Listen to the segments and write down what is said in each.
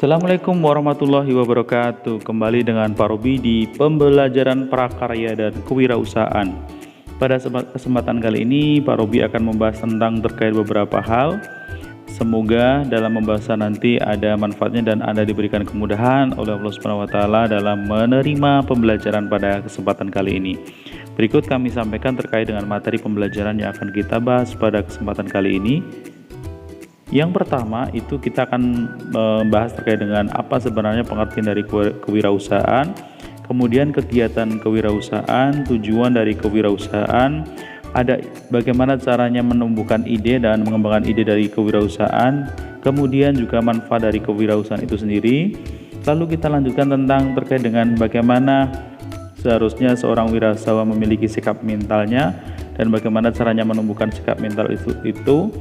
Assalamualaikum warahmatullahi wabarakatuh. Kembali dengan Pak Robi di pembelajaran prakarya dan kewirausahaan. Pada kesempatan kali ini Pak Robi akan membahas tentang terkait beberapa hal. Semoga dalam pembahasan nanti ada manfaatnya dan Anda diberikan kemudahan oleh Allah Subhanahu wa taala dalam menerima pembelajaran pada kesempatan kali ini. Berikut kami sampaikan terkait dengan materi pembelajaran yang akan kita bahas pada kesempatan kali ini. Yang pertama itu kita akan membahas terkait dengan apa sebenarnya pengertian dari kewirausahaan, kemudian kegiatan kewirausahaan, tujuan dari kewirausahaan, ada bagaimana caranya menumbuhkan ide dan mengembangkan ide dari kewirausahaan, kemudian juga manfaat dari kewirausahaan itu sendiri. Lalu kita lanjutkan tentang terkait dengan bagaimana seharusnya seorang wirausahawan memiliki sikap mentalnya dan bagaimana caranya menumbuhkan sikap mental itu.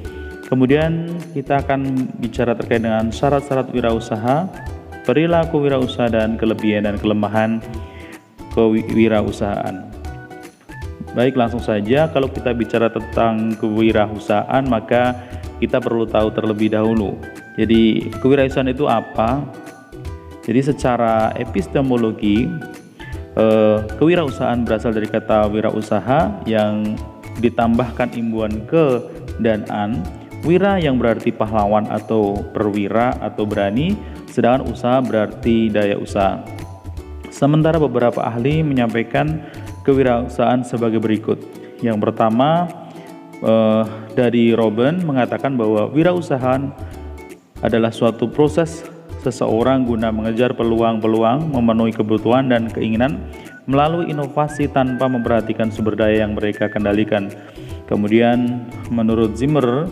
Kemudian kita akan bicara terkait dengan syarat-syarat wirausaha, perilaku wirausaha dan kelebihan dan kelemahan kewirausahaan. Baik, langsung saja kalau kita bicara tentang kewirausahaan maka kita perlu tahu terlebih dahulu. Jadi kewirausahaan itu apa? Jadi secara epistemologi kewirausahaan berasal dari kata wirausaha yang ditambahkan imbuhan ke dan an. Wira yang berarti pahlawan atau perwira atau berani, sedangkan usaha berarti daya usaha. Sementara beberapa ahli menyampaikan kewirausahaan sebagai berikut. Yang pertama dari Robben mengatakan bahwa wirausahaan adalah suatu proses seseorang guna mengejar peluang-peluang, memenuhi kebutuhan dan keinginan melalui inovasi tanpa memperhatikan sumber daya yang mereka kendalikan. Kemudian menurut Zimmer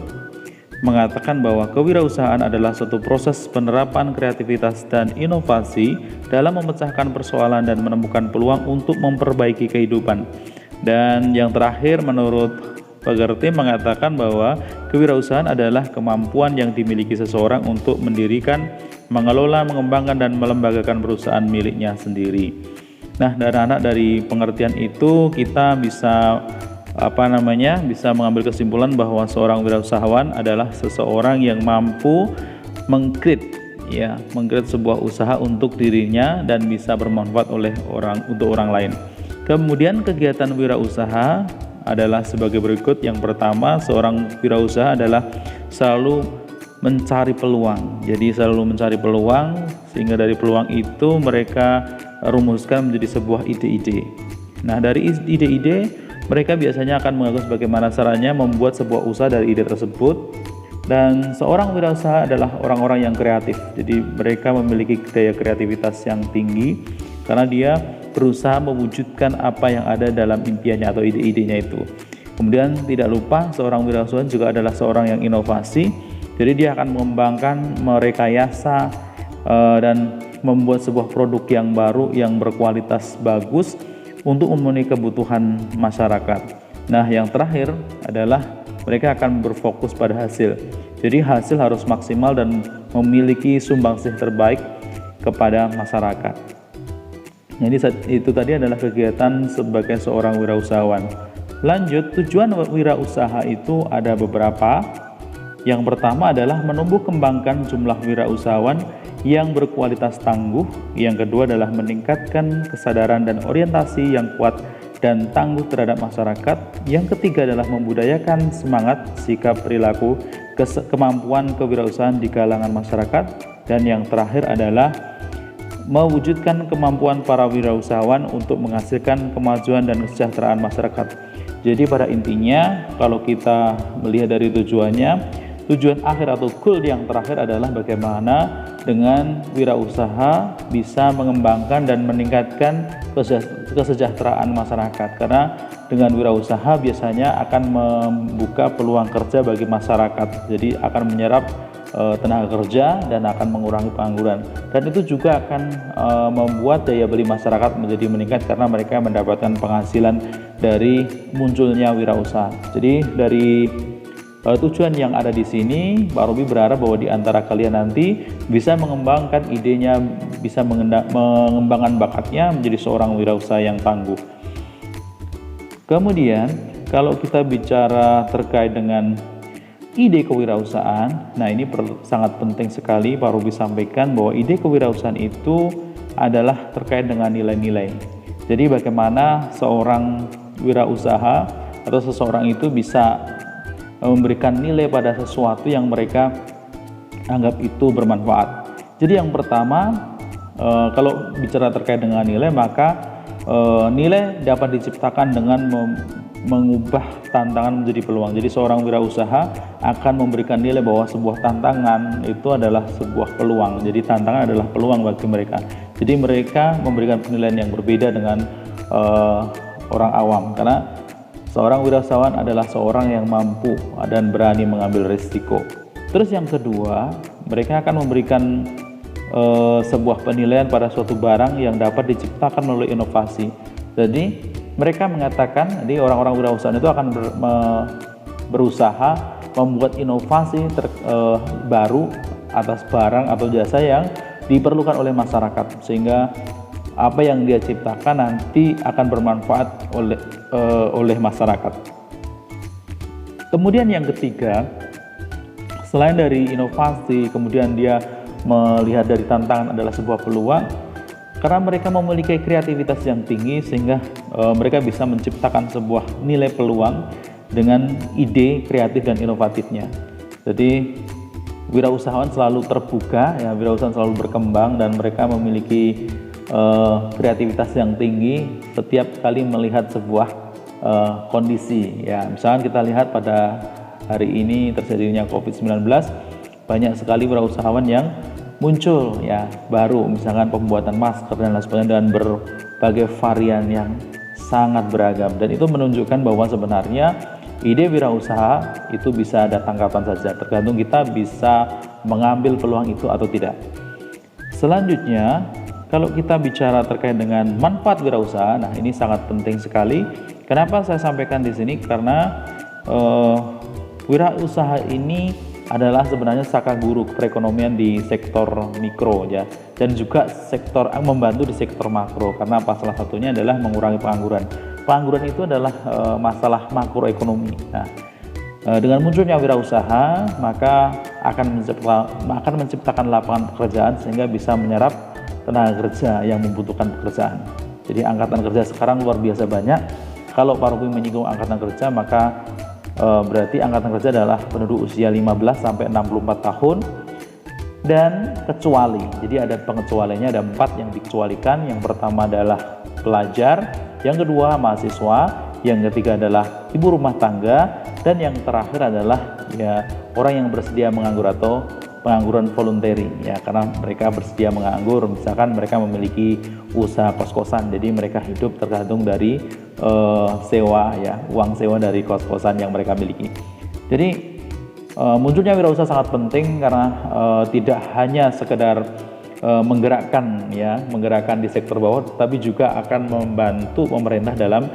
mengatakan bahwa kewirausahaan adalah suatu proses penerapan kreativitas dan inovasi dalam memecahkan persoalan dan menemukan peluang untuk memperbaiki kehidupan. Dan yang terakhir menurut Pagerty mengatakan bahwa kewirausahaan adalah kemampuan yang dimiliki seseorang untuk mendirikan, mengelola, mengembangkan dan melembagakan perusahaan miliknya sendiri. Nah, dari pengertian itu kita bisa bisa mengambil kesimpulan bahwa seorang wirausahawan adalah seseorang yang mampu mengcreate sebuah usaha untuk dirinya dan bisa bermanfaat untuk orang lain. Kemudian kegiatan wirausaha adalah sebagai berikut. Yang pertama, seorang wirausaha adalah selalu mencari peluang. Jadi selalu mencari peluang sehingga dari peluang itu mereka rumuskan menjadi sebuah ide-ide. Nah, dari ide-ide mereka biasanya akan mengatur bagaimana caranya membuat sebuah usaha dari ide tersebut. Dan seorang wirausaha adalah orang-orang yang kreatif. Jadi mereka memiliki daya kreativitas yang tinggi karena dia berusaha mewujudkan apa yang ada dalam impiannya atau ide-idenya itu. Kemudian tidak lupa seorang wirausahawan juga adalah seorang yang inovasi. Jadi dia akan mengembangkan, merekayasa dan membuat sebuah produk yang baru yang berkualitas bagus untuk memenuhi kebutuhan masyarakat. Nah, yang terakhir adalah mereka akan berfokus pada hasil. Jadi hasil harus maksimal dan memiliki sumbangsih terbaik kepada masyarakat. Jadi itu tadi adalah kegiatan sebagai seorang wirausahawan. Lanjut, tujuan wirausaha itu ada beberapa. Yang pertama adalah menumbuh kembangkan jumlah wirausahawan yang berkualitas tangguh. Yang kedua adalah meningkatkan kesadaran dan orientasi yang kuat dan tangguh terhadap masyarakat. Yang ketiga adalah membudayakan semangat, sikap, perilaku, kemampuan kewirausahaan di kalangan masyarakat. Dan yang terakhir adalah mewujudkan kemampuan para wirausahawan untuk menghasilkan kemajuan dan kesejahteraan masyarakat. Jadi pada intinya kalau kita melihat dari tujuan akhir atau goal yang terakhir adalah bagaimana dengan wirausaha bisa mengembangkan dan meningkatkan kesejahteraan masyarakat. Karena dengan wirausaha biasanya akan membuka peluang kerja bagi masyarakat. Jadi akan menyerap tenaga kerja dan akan mengurangi pengangguran. Dan itu juga akan membuat daya beli masyarakat menjadi meningkat karena mereka mendapatkan penghasilan dari munculnya wirausaha. Jadi dari tujuan yang ada di sini, Pak Robi berharap bahwa di antara kalian nanti bisa mengembangkan idenya, bisa mengembangkan bakatnya menjadi seorang wirausaha yang tangguh. Kemudian, kalau kita bicara terkait dengan ide kewirausahaan. Nah, ini sangat penting sekali Pak Ruby sampaikan bahwa ide kewirausahaan itu adalah terkait dengan nilai-nilai. Jadi bagaimana seorang wirausaha atau seseorang itu bisa memberikan nilai pada sesuatu yang mereka anggap itu bermanfaat. Jadi yang pertama, kalau bicara terkait dengan nilai, maka nilai dapat diciptakan dengan mengubah tantangan menjadi peluang. Jadi seorang wirausaha akan memberikan nilai bahwa sebuah tantangan itu adalah sebuah peluang. Jadi tantangan adalah peluang bagi mereka. Jadi mereka memberikan penilaian yang berbeda dengan orang awam, karena seorang wirausahawan adalah seorang yang mampu dan berani mengambil risiko. Terus yang kedua, mereka akan memberikan sebuah penilaian pada suatu barang yang dapat diciptakan melalui inovasi. Jadi mereka mengatakan, jadi orang-orang wirausahaan itu akan berusaha membuat inovasi baru atas barang atau jasa yang diperlukan oleh masyarakat, sehingga apa yang dia ciptakan nanti akan bermanfaat oleh masyarakat. Kemudian yang ketiga, selain dari inovasi, kemudian dia melihat dari tantangan adalah sebuah peluang, karena mereka memiliki kreativitas yang tinggi sehingga mereka bisa menciptakan sebuah nilai peluang dengan ide kreatif dan inovatifnya. Jadi wirausahawan selalu terbuka, ya, wirausahawan selalu berkembang dan mereka memiliki kreativitas yang tinggi setiap kali melihat sebuah kondisi. Ya, misalkan kita lihat pada hari ini terjadinya COVID-19, banyak sekali wirausahawan yang muncul, ya, baru, misalkan pembuatan masker dan lain sebagainya dengan berbagai varian yang sangat beragam, dan itu menunjukkan bahwa sebenarnya ide wirausaha itu bisa datang kapan saja, tergantung kita bisa mengambil peluang itu atau tidak. Selanjutnya, kalau kita bicara terkait dengan manfaat wirausaha, nah ini sangat penting sekali. Kenapa saya sampaikan di sini? Karena wirausaha ini adalah sebenarnya saka guru perekonomian di sektor mikro, ya, dan juga sektor membantu di sektor makro. Karena apa? Salah satunya adalah mengurangi pengangguran. Pengangguran itu adalah masalah makroekonomi. Nah, dengan munculnya wirausaha, maka akan menciptakan lapangan pekerjaan sehingga bisa menyerap tenaga kerja yang membutuhkan pekerjaan. Jadi angkatan kerja sekarang luar biasa banyak. Kalau Pak Ruby menyinggung angkatan kerja, maka berarti angkatan kerja adalah penduduk usia 15 sampai 64 tahun dan kecuali. Jadi ada pengecualiannya, ada 4 yang dikecualikan. Yang pertama adalah pelajar, yang kedua mahasiswa, yang ketiga adalah ibu rumah tangga, dan yang terakhir adalah, ya, orang yang bersedia menganggur atau pengangguran voluntary, ya, karena mereka bersedia menganggur, misalkan mereka memiliki usaha kos-kosan, jadi mereka hidup tergantung dari sewa, ya, uang sewa dari kos-kosan yang mereka miliki. Jadi munculnya wirausaha sangat penting karena tidak hanya sekedar menggerakkan di sektor bawah, tapi juga akan membantu pemerintah dalam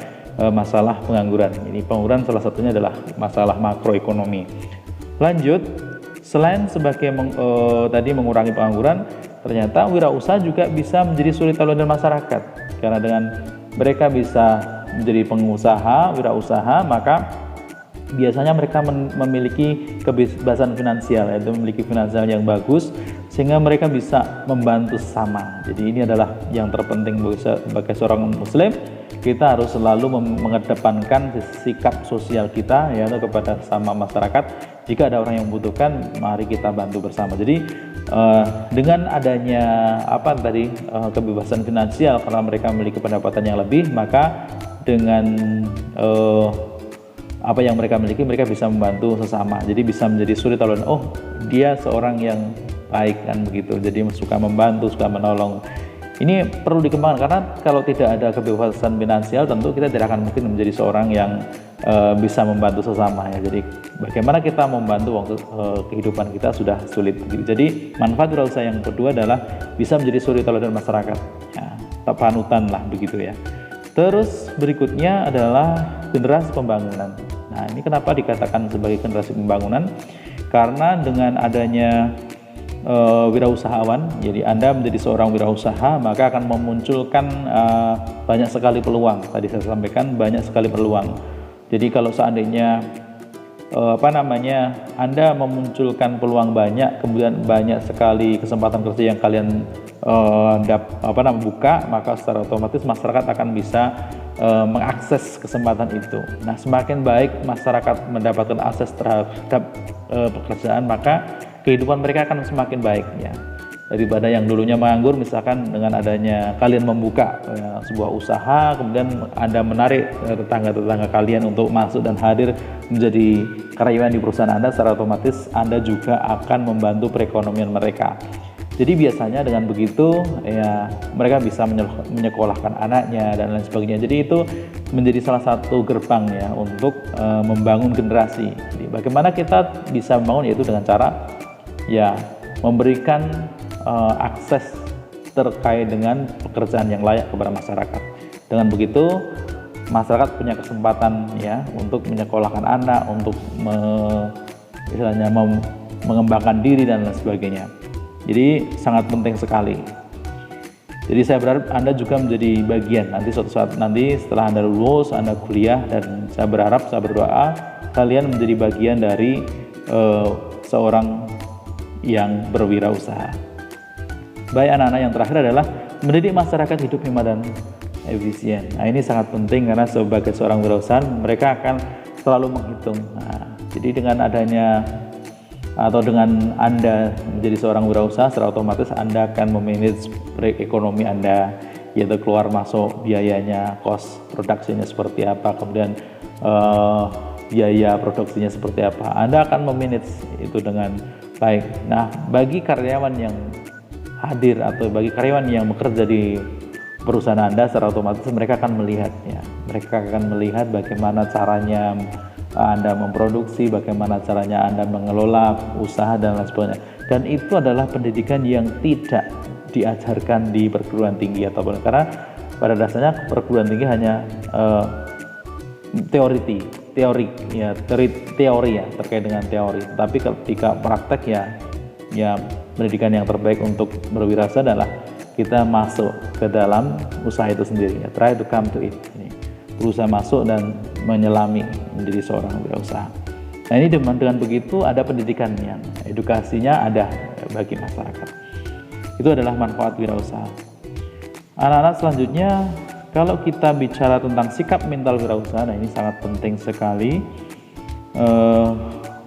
masalah pengangguran. Ini pengangguran salah satunya adalah masalah makroekonomi. Lanjut, selain sebagai tadi mengurangi pengangguran, ternyata wirausaha juga bisa menjadi suri teladan masyarakat. Karena dengan mereka bisa menjadi pengusaha, wirausaha, maka biasanya mereka memiliki kebebasan finansial, yaitu memiliki finansial yang bagus, sehingga mereka bisa membantu sesama. Jadi ini adalah yang terpenting sebagai seorang muslim. Kita harus selalu mengedepankan sikap sosial kita, yaitu kepada sama masyarakat. Jika ada orang yang membutuhkan, mari kita bantu bersama. Jadi dengan adanya kebebasan finansial, karena mereka memiliki pendapatan yang lebih, maka dengan apa yang mereka miliki, mereka bisa membantu sesama. Jadi bisa menjadi suri teladan. Oh, dia seorang yang baik, kan begitu. Jadi suka membantu, suka menolong. Ini perlu dikembangkan, karena kalau tidak ada kebebasan finansial, tentu kita tidak akan mungkin menjadi seorang yang bisa membantu sesama, ya. Jadi bagaimana kita membantu waktu kehidupan kita sudah sulit. Jadi manfaat wirausaha yang kedua adalah bisa menjadi suri teladan masyarakat, ya, panutan lah begitu, ya. Terus berikutnya adalah generasi pembangunan. Nah, ini kenapa dikatakan sebagai generasi pembangunan? Karena dengan adanya wirausahawan, jadi Anda menjadi seorang wirausaha, maka akan memunculkan banyak sekali peluang. Tadi saya sampaikan banyak sekali peluang. Jadi kalau seandainya Anda memunculkan peluang banyak, kemudian banyak sekali kesempatan kerja yang kalian buka, maka secara otomatis masyarakat akan bisa mengakses kesempatan itu. Nah, semakin baik masyarakat mendapatkan akses terhadap pekerjaan, maka kehidupan mereka akan semakin baik ya. Daripada yang dulunya menganggur, misalkan dengan adanya kalian membuka sebuah usaha, kemudian Anda menarik tetangga-tetangga kalian untuk masuk dan hadir menjadi karyawan di perusahaan Anda, secara otomatis Anda juga akan membantu perekonomian mereka. Jadi biasanya dengan begitu ya mereka bisa menyekolahkan anaknya dan lain sebagainya. Jadi itu menjadi salah satu gerbang ya untuk membangun generasi. Jadi bagaimana kita bisa membangun, yaitu dengan cara ya memberikan akses terkait dengan pekerjaan yang layak kepada masyarakat. Dengan begitu masyarakat punya kesempatan ya untuk menyekolahkan anak, untuk mengembangkan diri dan lain sebagainya. Jadi sangat penting sekali. Jadi saya berharap Anda juga menjadi bagian nanti suatu saat nanti setelah Anda lulus, Anda kuliah, dan saya berdoa kalian menjadi bagian dari seorang yang berwirausaha. Baik anak-anak, yang terakhir adalah mendidik masyarakat hidup hemat dan efisien. Nah, ini sangat penting karena sebagai seorang wirausaha mereka akan selalu menghitung. Nah, jadi dengan adanya atau dengan Anda menjadi seorang wirausaha, secara otomatis Anda akan memanage ekonomi Anda, yaitu keluar masuk biayanya, cost produksinya seperti apa, kemudian biaya produksinya seperti apa. Anda akan memanage itu dengan baik. Nah, bagi karyawan yang hadir atau bagi karyawan yang bekerja di perusahaan Anda, secara otomatis mereka akan melihat ya, mereka akan melihat bagaimana caranya Anda memproduksi, bagaimana caranya Anda mengelola usaha dan lain sebagainya. Dan itu adalah pendidikan yang tidak diajarkan di perguruan tinggi ataupun, karena pada dasarnya perguruan tinggi hanya teori ya terkait dengan teori. Tapi ketika praktek ya pendidikan yang terbaik untuk berwirausaha adalah kita masuk ke dalam usaha itu sendiri ya, try to come to it. Ini berusaha masuk dan menyelami menjadi seorang wirausaha. Nah, ini dengan begitu ada pendidikan yang edukasinya ada bagi masyarakat. Itu adalah manfaat wirausaha. Anak-anak, selanjutnya kalau kita bicara tentang sikap mental wirausaha, nah ini sangat penting sekali.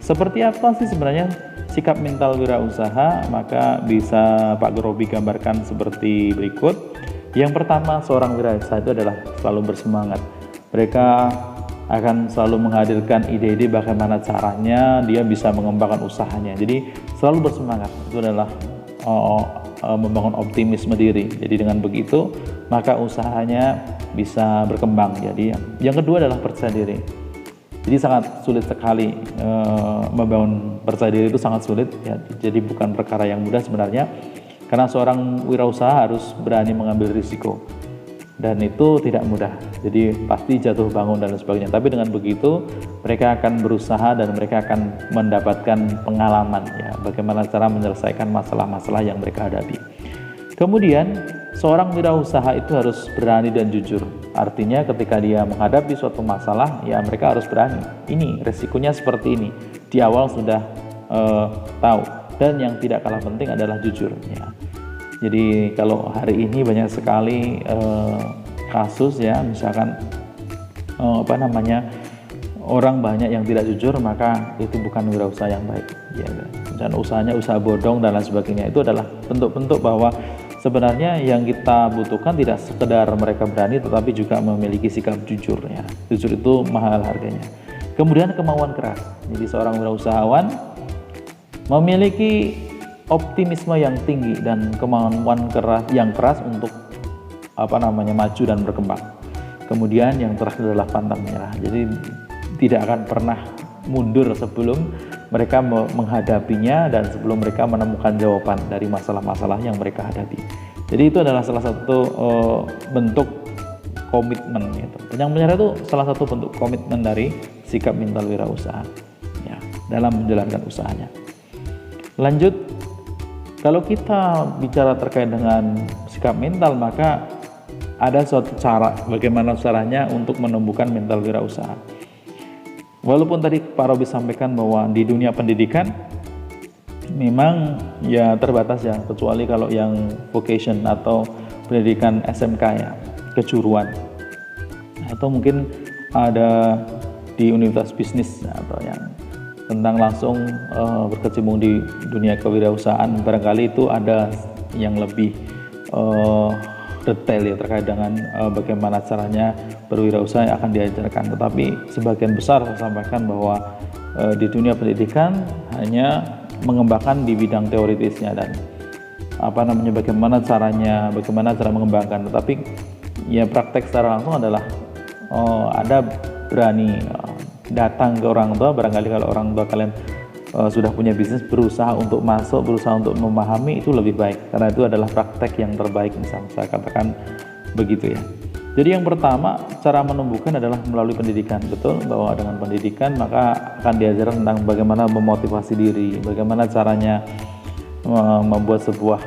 Seperti apa sih sebenarnya sikap mental wirausaha? Maka bisa Pak Gerobi gambarkan seperti berikut. Yang pertama, seorang wirausaha itu adalah selalu bersemangat. Mereka akan selalu menghadirkan ide-ide bagaimana caranya dia bisa mengembangkan usahanya. Jadi selalu bersemangat, itu adalah membangun optimisme diri. Jadi dengan begitu maka usahanya bisa berkembang. Jadi yang kedua adalah percaya diri. Jadi sangat sulit sekali membangun percaya diri, itu sangat sulit ya. Jadi bukan perkara yang mudah sebenarnya, karena seorang wirausaha harus berani mengambil risiko dan itu tidak mudah. Jadi pasti jatuh bangun dan lain sebagainya. Tapi dengan begitu mereka akan berusaha dan mereka akan mendapatkan pengalaman ya, bagaimana cara menyelesaikan masalah-masalah yang mereka hadapi. Kemudian seorang wirausaha itu harus berani dan jujur. Artinya ketika dia menghadapi suatu masalah ya mereka harus berani. Ini resikonya seperti ini. Di awal sudah tahu. Dan yang tidak kalah penting adalah jujur ya. Jadi kalau hari ini banyak sekali kasus ya, misalkan orang banyak yang tidak jujur, maka itu bukan wirausaha yang baik ya. Dan usahanya usaha bodong dan lain sebagainya. Itu adalah bentuk-bentuk bahwa sebenarnya yang kita butuhkan tidak sekedar mereka berani, tetapi juga memiliki sikap jujur ya. Jujur itu mahal harganya. Kemudian kemauan keras. Jadi seorang wirausahawan memiliki optimisme yang tinggi dan kemauan yang keras untuk maju dan berkembang. Kemudian yang terakhir adalah pantang menyerah. Jadi tidak akan pernah mundur sebelum mereka menghadapinya dan sebelum mereka menemukan jawaban dari masalah-masalah yang mereka hadapi. Jadi itu adalah salah satu bentuk komitmen gitu. Pantang menyerah itu salah satu bentuk komitmen dari sikap mental wirausaha ya, dalam menjalankan usahanya. Lanjut, kalau kita bicara terkait dengan sikap mental, maka ada suatu cara bagaimana caranya untuk menumbuhkan mental wirausaha. Walaupun tadi Pak Robi sampaikan bahwa di dunia pendidikan memang ya terbatas ya, kecuali kalau yang vocation atau pendidikan SMK ya, kejuruan, atau mungkin ada di universitas bisnis atau yang tentang langsung berkecimpung di dunia kewirausahaan, barangkali itu ada yang lebih detail ya terkait dengan bagaimana caranya berwirausaha yang akan diajarkan. Tetapi sebagian besar saya sampaikan bahwa di dunia pendidikan hanya mengembangkan di bidang teoritisnya dan bagaimana cara mengembangkan. Tetapi ya praktek secara langsung adalah Anda berani datang ke orang tua. Barangkali kalau orang tua kalian sudah punya bisnis, berusaha untuk masuk, berusaha untuk memahami, itu lebih baik karena itu adalah praktek yang terbaik, misalnya saya katakan begitu ya. Jadi yang pertama, cara menumbuhkan adalah melalui pendidikan. Betul bahwa dengan pendidikan maka akan diajarkan tentang bagaimana memotivasi diri, bagaimana caranya membuat sebuah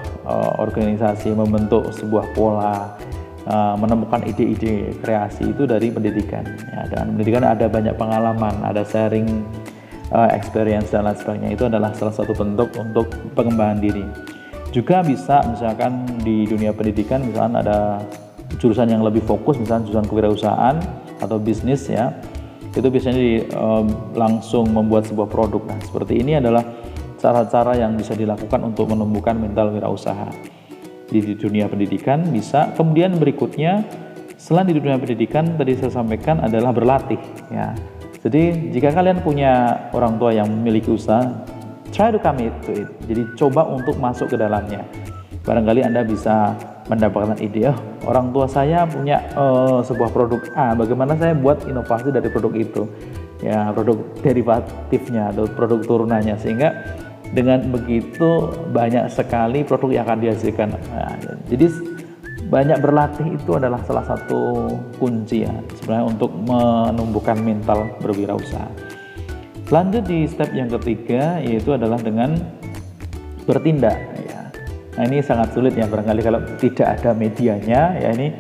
organisasi, membentuk sebuah pola, menemukan ide-ide kreasi itu dari pendidikan ya. Dengan pendidikan ada banyak pengalaman, ada sharing experience dan lain sebagainya. Itu adalah salah satu bentuk untuk pengembangan diri. Juga bisa misalkan di dunia pendidikan misalkan ada jurusan yang lebih fokus, misalkan jurusan kewirausahaan atau bisnis ya, itu biasanya langsung membuat sebuah produk. Nah seperti ini adalah cara-cara yang bisa dilakukan untuk menumbuhkan mental wirausaha di dunia pendidikan bisa. Kemudian berikutnya, selain di dunia pendidikan tadi saya sampaikan adalah berlatih ya. Jadi jika kalian punya orang tua yang memiliki usaha, try to commit to it. Jadi coba untuk masuk ke dalamnya. Barangkali Anda bisa mendapatkan ide, orang tua saya punya sebuah produk A, bagaimana saya buat inovasi dari produk itu, ya produk derivatifnya atau produk turunannya, sehingga dengan begitu banyak sekali produk yang akan dihasilkan. Nah, jadi banyak berlatih itu adalah salah satu kunci ya sebenarnya untuk menumbuhkan mental berwirausaha. Lanjut di step yang ketiga, yaitu adalah dengan bertindak ya. Nah ini sangat sulit ya, barangkali kalau tidak ada medianya ya ini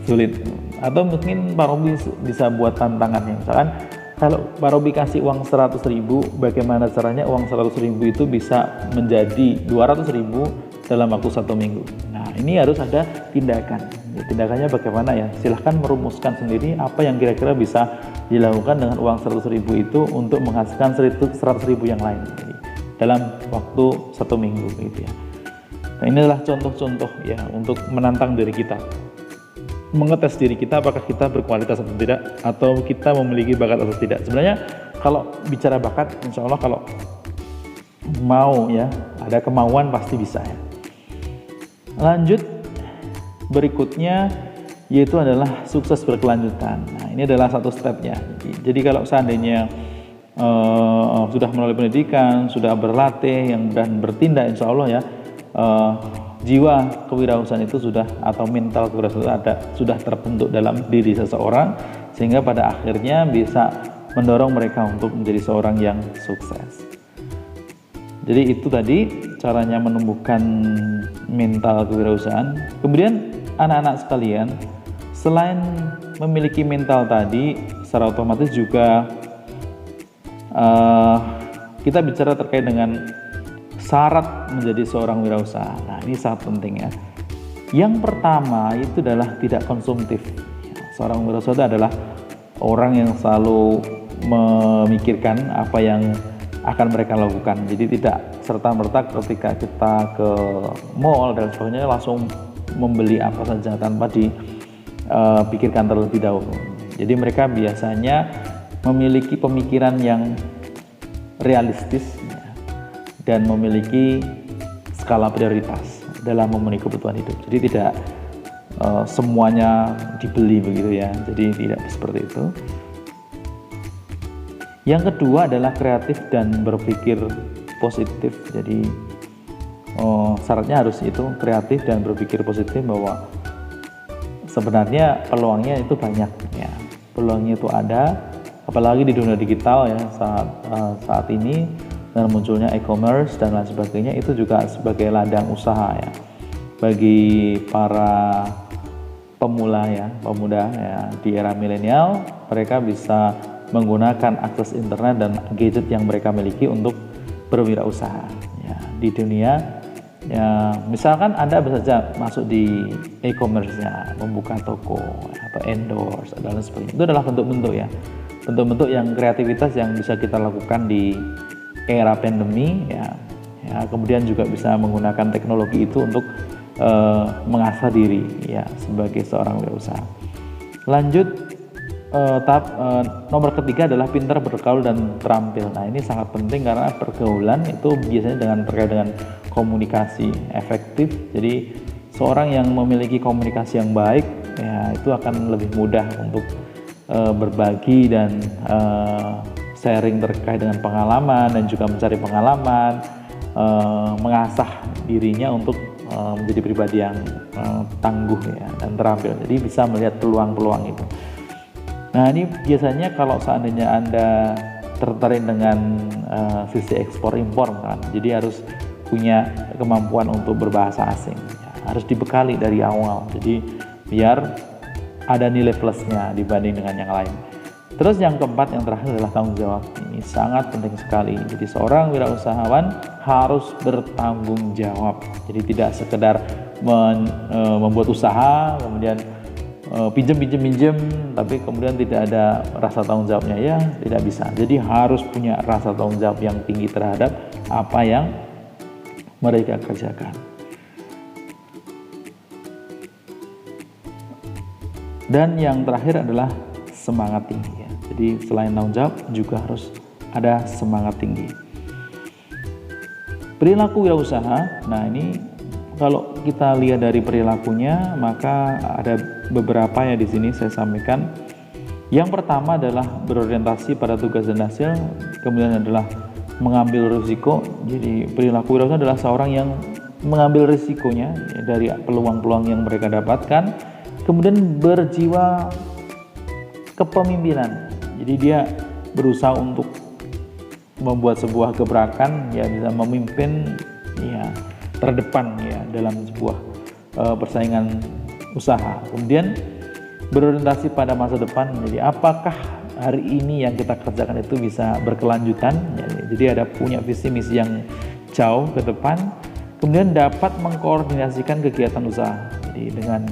sulit. Atau mungkin Pak Robi bisa buat tantangannya, misalkan kalau Pak Robi kasih uang 100.000, bagaimana caranya uang 100.000 itu bisa menjadi 200.000 dalam waktu 1 minggu. Nah ini harus ada tindakan ya, tindakannya bagaimana ya, silahkan merumuskan sendiri apa yang kira-kira bisa dilakukan dengan uang 100.000 itu untuk menghasilkan 100.000 yang lain jadi, dalam waktu 1 minggu gitu ya. Nah ini adalah contoh-contoh ya untuk menantang diri kita, mengetes diri kita apakah kita berkualitas atau tidak, atau kita memiliki bakat atau tidak. Sebenarnya kalau bicara bakat, insya Allah kalau mau ya, ada kemauan pasti bisa ya. Lanjut berikutnya yaitu adalah sukses berkelanjutan. Nah ini adalah satu stepnya. Jadi kalau seandainya sudah melalui pendidikan, sudah berlatih dan bertindak, insya Allah ya jiwa kewirausahaan itu sudah, atau mental kewirausahaan sudah terbentuk dalam diri seseorang, sehingga pada akhirnya bisa mendorong mereka untuk menjadi seorang yang sukses. Jadi itu tadi caranya menumbuhkan mental kewirausahaan. Kemudian anak-anak sekalian, selain memiliki mental tadi, secara otomatis juga kita bicara terkait dengan syarat menjadi seorang wirausaha. Nah ini sangat penting ya. Yang pertama itu adalah tidak konsumtif. Seorang wirausaha adalah orang yang selalu memikirkan apa yang akan mereka lakukan. Jadi tidak serta-merta ketika kita ke mall dan sebagainya langsung membeli apa saja tanpa dipikirkan terlebih dahulu. Jadi mereka biasanya memiliki pemikiran yang realistis dan memiliki skala prioritas dalam memenuhi kebutuhan hidup. Jadi tidak semuanya dibeli begitu ya. Jadi tidak seperti itu. Yang kedua adalah kreatif dan berpikir positif. Jadi syaratnya harus itu kreatif dan berpikir positif, bahwa sebenarnya peluangnya itu banyak ya. Peluangnya itu ada, apalagi di dunia digital ya saat ini dengan munculnya e-commerce dan lain sebagainya, itu juga sebagai ladang usaha ya bagi para pemuda ya di era milenial. Mereka bisa menggunakan akses internet dan gadget yang mereka miliki untuk berwirausaha. Ya, di dunia, ya, misalkan Anda bisa saja masuk di e-commerce-nya, membuka toko atau endorse dan lain sebagainya. Itu adalah bentuk-bentuk ya, bentuk-bentuk yang kreativitas yang bisa kita lakukan di era pandemi ya. Ya, kemudian juga bisa menggunakan teknologi itu untuk mengasah diri ya sebagai seorang wirausaha. Lanjut, tahap nomor ketiga adalah pintar bergaul dan terampil. Nah, ini sangat penting karena pergaulan itu biasanya terkait dengan komunikasi efektif. Jadi seorang yang memiliki komunikasi yang baik ya itu akan lebih mudah untuk berbagi dan sharing terkait dengan pengalaman dan juga mencari pengalaman, mengasah dirinya untuk menjadi pribadi yang tangguh ya dan terampil. Jadi bisa melihat peluang-peluang itu. Nah, ini biasanya kalau seandainya Anda tertarik dengan sisi ekspor impor kan, jadi harus punya kemampuan untuk berbahasa asing ya, harus dibekali dari awal, jadi biar ada nilai plusnya dibanding dengan yang lain. Terus yang keempat, yang terakhir adalah tanggung jawab. Ini sangat penting sekali. Jadi seorang wirausahawan harus bertanggung jawab. Jadi tidak sekedar membuat usaha kemudian pinjem, tapi kemudian tidak ada rasa tanggung jawabnya, ya tidak bisa. Jadi harus punya rasa tanggung jawab yang tinggi terhadap apa yang mereka kerjakan. Dan yang terakhir adalah semangat tinggi ya. Jadi selain tanggung jawab juga harus ada semangat tinggi. Perilaku wirausaha, nah ini kalau kita lihat dari perilakunya, maka ada beberapa ya di sini saya sampaikan. Yang pertama adalah berorientasi pada tugas dan hasil, kemudian adalah mengambil risiko. Jadi perilaku wirausaha adalah seorang yang mengambil risikonya ya, dari peluang-peluang yang mereka dapatkan, kemudian berjiwa kepemimpinan. Jadi dia berusaha untuk membuat sebuah gebrakan ya, bisa memimpin ya terdepan ya dalam sebuah persaingan usaha. Kemudian berorientasi pada masa depan. Jadi apakah hari ini yang kita kerjakan itu bisa berkelanjutan ya, jadi ada punya visi misi yang jauh ke depan. Kemudian dapat mengkoordinasikan kegiatan usaha, jadi dengan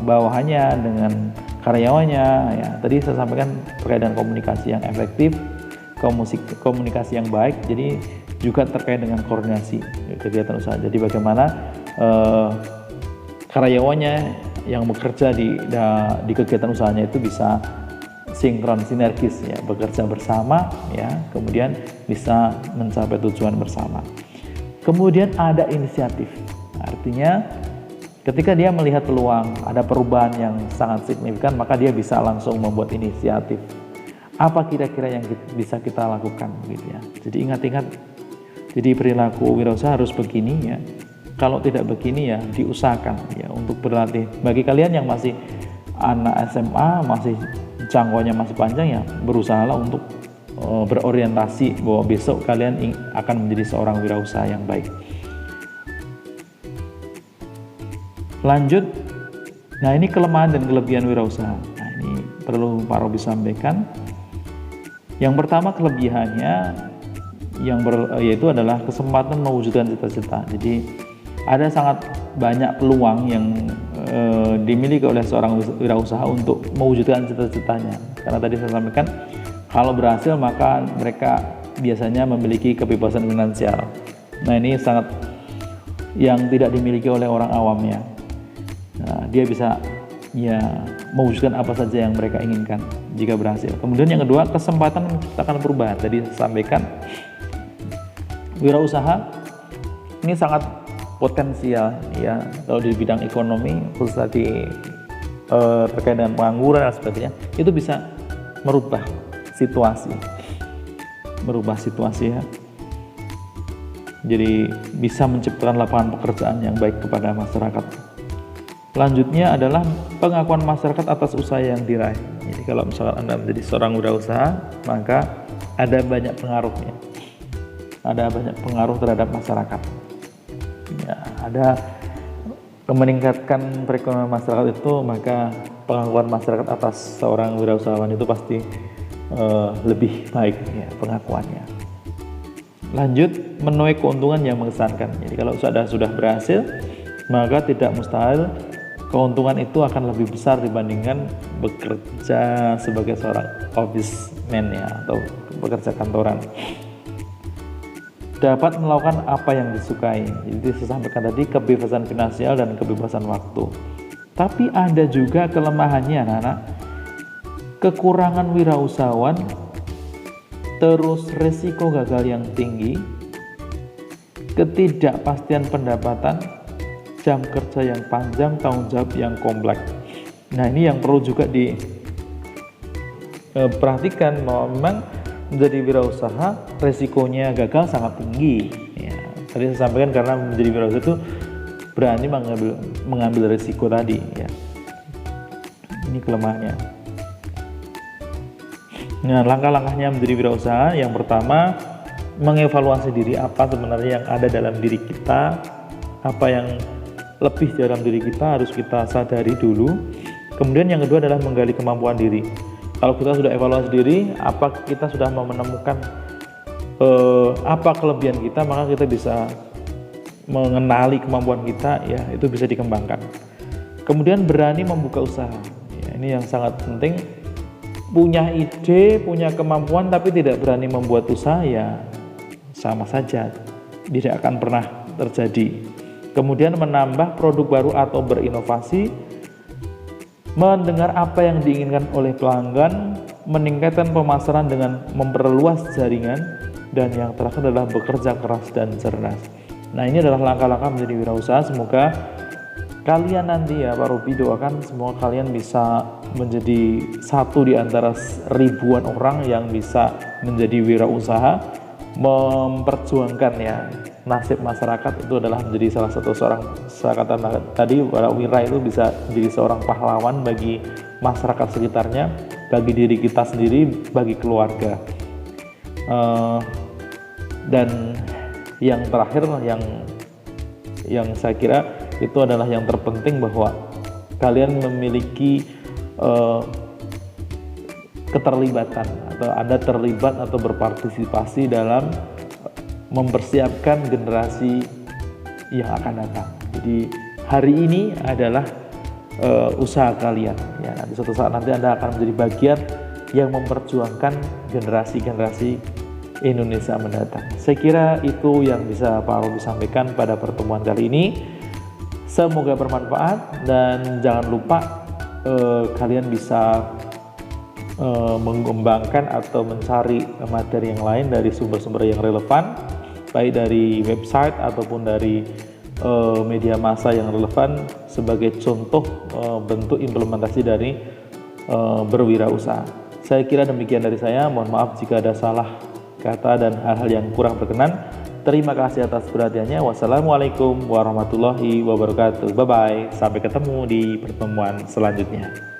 bawahannya, dengan karyawannya ya. Tadi saya sampaikan terkait dengan komunikasi yang efektif, komunikasi yang baik, jadi juga terkait dengan koordinasi kegiatan usaha. Jadi bagaimana karyawannya yang bekerja di kegiatan usahanya itu bisa sinkron, sinergis ya, bekerja bersama ya, kemudian bisa mencapai tujuan bersama. Kemudian ada inisiatif, artinya ketika dia melihat peluang, ada perubahan yang sangat signifikan, maka dia bisa langsung membuat inisiatif. Apa kira-kira yang bisa kita lakukan gitu ya. Jadi ingat-ingat, jadi perilaku wirausaha harus begini ya. Kalau tidak begini ya diusahakan ya untuk berlatih. Bagi kalian yang masih anak SMA, masih jangkauannya masih panjang ya, berusahalah untuk berorientasi bahwa besok kalian akan menjadi seorang wirausaha yang baik. Lanjut, nah ini kelemahan dan kelebihan wirausaha. Nah ini perlu Pak Robi sampaikan. Yang pertama kelebihannya yaitu adalah kesempatan mewujudkan cita-cita. Jadi ada sangat banyak peluang yang dimiliki oleh seorang wirausaha untuk mewujudkan cita-citanya. Karena tadi saya sampaikan, kalau berhasil maka mereka biasanya memiliki kebebasan finansial. Nah ini sangat yang tidak dimiliki oleh orang awam ya. Nah, dia bisa ya mewujudkan apa saja yang mereka inginkan jika berhasil. Kemudian yang kedua, kesempatan menciptakan perubahan. Tadi saya sampaikan, wirausaha ini sangat potensial ya kalau di bidang ekonomi, khusus tadi terkait dengan pengangguran dan sebagainya, itu bisa merubah situasi ya. Jadi bisa menciptakan lapangan pekerjaan yang baik kepada masyarakat. Selanjutnya adalah pengakuan masyarakat atas usaha yang diraih. Jadi kalau misalkan Anda menjadi seorang wirausaha, maka ada banyak pengaruhnya. Ada banyak pengaruh terhadap masyarakat. Ya, ada meningkatkan perekonomian masyarakat itu, maka pengakuan masyarakat atas seorang wirausahawan itu pasti lebih baik ya pengakuannya. Lanjut, menuai keuntungan yang mengesankan. Jadi kalau sudah berhasil, maka tidak mustahil keuntungan itu akan lebih besar dibandingkan bekerja sebagai seorang office man ya, atau bekerja kantoran. Dapat melakukan apa yang disukai. Jadi saya sampaikan tadi, kebebasan finansial dan kebebasan waktu. Tapi ada juga kelemahannya anak-anak. Kekurangan wirausahawan, terus risiko gagal yang tinggi, ketidakpastian pendapatan, jam kerja yang panjang, tanggung jawab yang kompleks. Nah, ini yang perlu juga diperhatikan, bahwa memang menjadi wirausaha resikonya gagal sangat tinggi ya. Tadi saya sampaikan karena menjadi wirausaha itu berani mengambil risiko tadi ya. Ini kelemahannya. Nah, langkah-langkahnya menjadi wirausaha, yang pertama mengevaluasi diri, apa sebenarnya yang ada dalam diri kita, apa yang lebih dalam diri kita harus kita sadari dulu. Kemudian yang kedua adalah menggali kemampuan diri. Kalau kita sudah evaluasi diri, apa kita sudah menemukan apa kelebihan kita, maka kita bisa mengenali kemampuan kita ya, itu bisa dikembangkan. Kemudian berani membuka usaha ya, ini yang sangat penting. Punya ide, punya kemampuan tapi tidak berani membuat usaha ya sama saja, tidak akan pernah terjadi. Kemudian menambah produk baru atau berinovasi, mendengar apa yang diinginkan oleh pelanggan, meningkatkan pemasaran dengan memperluas jaringan, dan yang terakhir adalah bekerja keras dan cerdas. Nah, ini adalah langkah-langkah menjadi wirausaha. Semoga kalian nanti ya Pak Robi doakan semoga kalian bisa menjadi satu di antara ribuan orang yang bisa menjadi wirausaha, memperjuangkan ya nasib masyarakat. Itu adalah menjadi salah satu saya kata tadi, para wira itu bisa menjadi seorang pahlawan bagi masyarakat sekitarnya, bagi diri kita sendiri, bagi keluarga. Dan yang terakhir yang saya kira itu adalah yang terpenting, bahwa kalian memiliki keterlibatan atau Anda terlibat atau berpartisipasi dalam mempersiapkan generasi yang akan datang. Jadi hari ini adalah usaha kalian ya, nanti suatu saat nanti Anda akan menjadi bagian yang memperjuangkan generasi-generasi Indonesia mendatang. Saya kira itu yang bisa Pak Robi sampaikan pada pertemuan kali ini. Semoga bermanfaat, dan jangan lupa kalian bisa mengembangkan atau mencari materi yang lain dari sumber-sumber yang relevan, baik dari website ataupun dari media massa yang relevan, sebagai contoh bentuk implementasi dari berwirausaha. Saya kira demikian dari saya. Mohon maaf jika ada salah kata dan hal-hal yang kurang berkenan. Terima kasih atas perhatiannya. Wassalamualaikum warahmatullahi wabarakatuh. Bye-bye. Sampai ketemu di pertemuan selanjutnya.